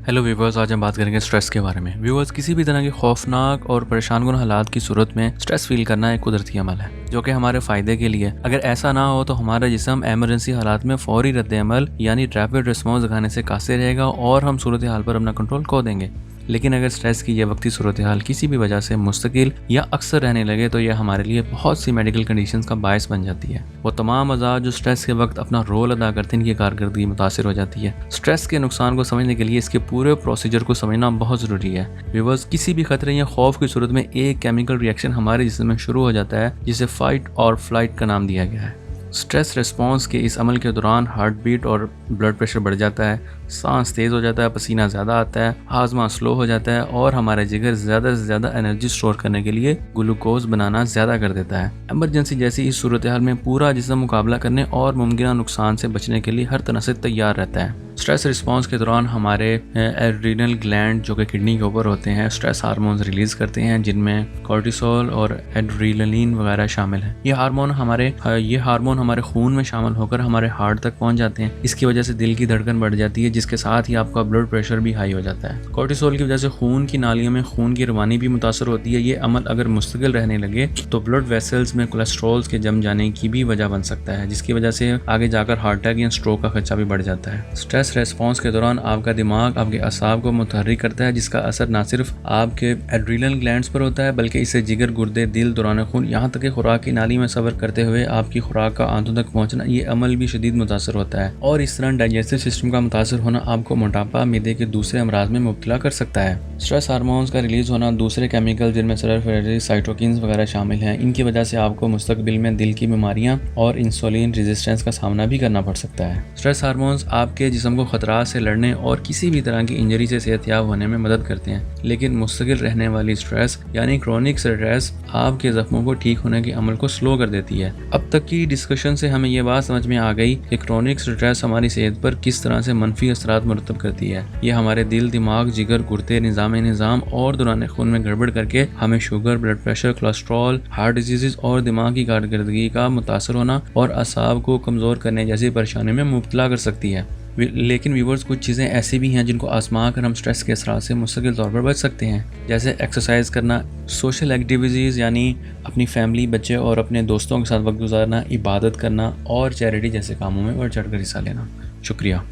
Hello viewers, आज हम बात करेंगे स्ट्रेस के बारे में। व्यूवर्स, किसी भी तरह के खौफनाक और परेशान कुन हालात की सूरत में स्ट्रेस फील करना एक कुदरती अमल है जो कि हमारे फ़ायदे के लिए। अगर ऐसा ना हो तो हमारा जिस्म एमरजेंसी हालात में फौरी रद्द-ए-अमल यानी रैपिड रिस्पॉन्स दिखाने से कासिर रहेगा और हम सूरत हाल पर अपना कंट्रोल खो देंगे। लेकिन अगर स्ट्रेस की यह वक्ती सूरत हाल किसी भी वजह से मुस्तकिल या अक्सर रहने लगे तो यह हमारे लिए बहुत सी मेडिकल कंडीशंस का बायस बन जाती है। वो तमाम अज़ा जो स्ट्रेस के वक्त अपना रोल अदा करते हैं, इनकी कारकर्दगी मुतासिर हो जाती है। स्ट्रेस के नुकसान को समझने के लिए इसके पूरे प्रोसीजर को समझना बहुत ज़रूरी है। व्यूअर्स, किसी भी खतरे या खौफ की सूरत में एक केमिकल रिएक्शन हमारे जिस्म में शुरू हो जाता है जिसे फाइट और फ्लाइट का नाम दिया गया है। स्ट्रेस रिस्पॉन्स के इस अमल के दौरान हार्ट बीट और ब्लड प्रेशर बढ़ जाता है, सांस तेज़ हो जाता है, पसीना ज़्यादा आता है, हाजमा स्लो हो जाता है और हमारा जिगर ज़्यादा से ज़्यादा एनर्जी स्टोर करने के लिए ग्लूकोज बनाना ज़्यादा कर देता है। एमरजेंसी जैसी इस सूरत हाल में पूरा जिस्म मुकाबला करने और मुमकिन नुकसान से बचने के लिए हर तरह से तैयार रहता है। स्ट्रेस रिस्पॉन्स के दौरान हमारे एड्रीनल ग्लैंड जो कि किडनी के ऊपर होते हैं स्ट्रेस हार्मोन्स रिलीज़ करते हैं जिनमें कॉर्टिसोल और एड्रेनलिन वगैरह शामिल हैं। ये हार्मोन हमारे खून में शामिल होकर हमारे हार्ट तक पहुंच जाते हैं। इसकी वजह से दिल की धड़कन बढ़ जाती है जिसके साथ ही आपका ब्लड प्रेशर भी हाई हो जाता है। कॉर्टिसोल की वजह से खून की नालियों में खून की रवानी भी मुतासर होती है। ये अमल अगर मुस्तकिल रहने लगे तो ब्लड वेसल्स में कोलेस्ट्रॉल्स के जम जाने की भी वजह बन सकता है जिसकी वजह से आगे जाकर हार्ट अटैक या स्ट्रोक का खर्चा भी बढ़ जाता है। स्ट्रेस रेस्पॉन्स के दौरान आपका दिमाग आपके असाब को मुतहर्रिक करता है जिसका असर न सिर्फ आपके एड्रीनल ग्लैंड्स पर होता है बल्कि इससे जिगर, गुर्दे, दिल, दौरान खून यहाँ तक कि खुराक की नाली में सफ़र करते हुए आपकी खुराक का आंतों तक पहुँचना, ये अमल भी शदीद मुतासर होता है। और इस तरह डाइजेस्टिव सिस्टम का मुतासर होना आपको मोटापा, मिदे के दूसरे अमराज में मुब्तला कर सकता है। स्ट्रेस हार्मोन्स का रिलीज होना, दूसरे केमिकल जिनमें सल्फर, साइटोकिन्स वगैरह शामिल हैं, इनकी वजह से आपको मुस्तकबिल में दिल की बीमारियां और इंसुलिन रेजिस्टेंस का सामना भी करना पड़ सकता है। स्ट्रेस हार्मोन्स आपके जिस्म को खतरा से लड़ने और किसी भी तरह की इंजरी से सेहतयाब होने में मदद करते हैं, लेकिन मुस्तकिल रहने वाली स्ट्रेस यानी क्रोनिक स्ट्रेस आपके जख्मों को ठीक होने के अमल को स्लो कर देती है। अब तक की डिस्कशन से हमें यह बात समझ में आ गई कि क्रोनिक स्ट्रेस हमारी सेहत पर किस तरह से मनफी असरात मुरतब करती है। यह हमारे दिल, दिमाग, जिगर, गुर्दे, निज़ाम और दौरान खून में गड़बड़ करके हमें sugar, blood pressure, cholesterol, heart disease और दिमाग की कारकर्दगी का मुतासर होना और असाब को कमज़ोर करने जैसी परेशानी में मुब्तला कर सकती है। लेकिन व्यूवर्स, कुछ चीज़ें ऐसी भी हैं जिनको आजमा कर हम स्ट्रेस के असरात से मुस्तकिल तौर पर बच सकते हैं, जैसे एक्सरसाइज करना, सोशल एक्टिविटीज़ यानी अपनी फैमिली, बच्चे और अपने दोस्तों के साथ वक्त गुजारना, इबादत करना और चैरिटी जैसे कामों में बढ़ चढ़ कर हिस्सा लेना। शुक्रिया।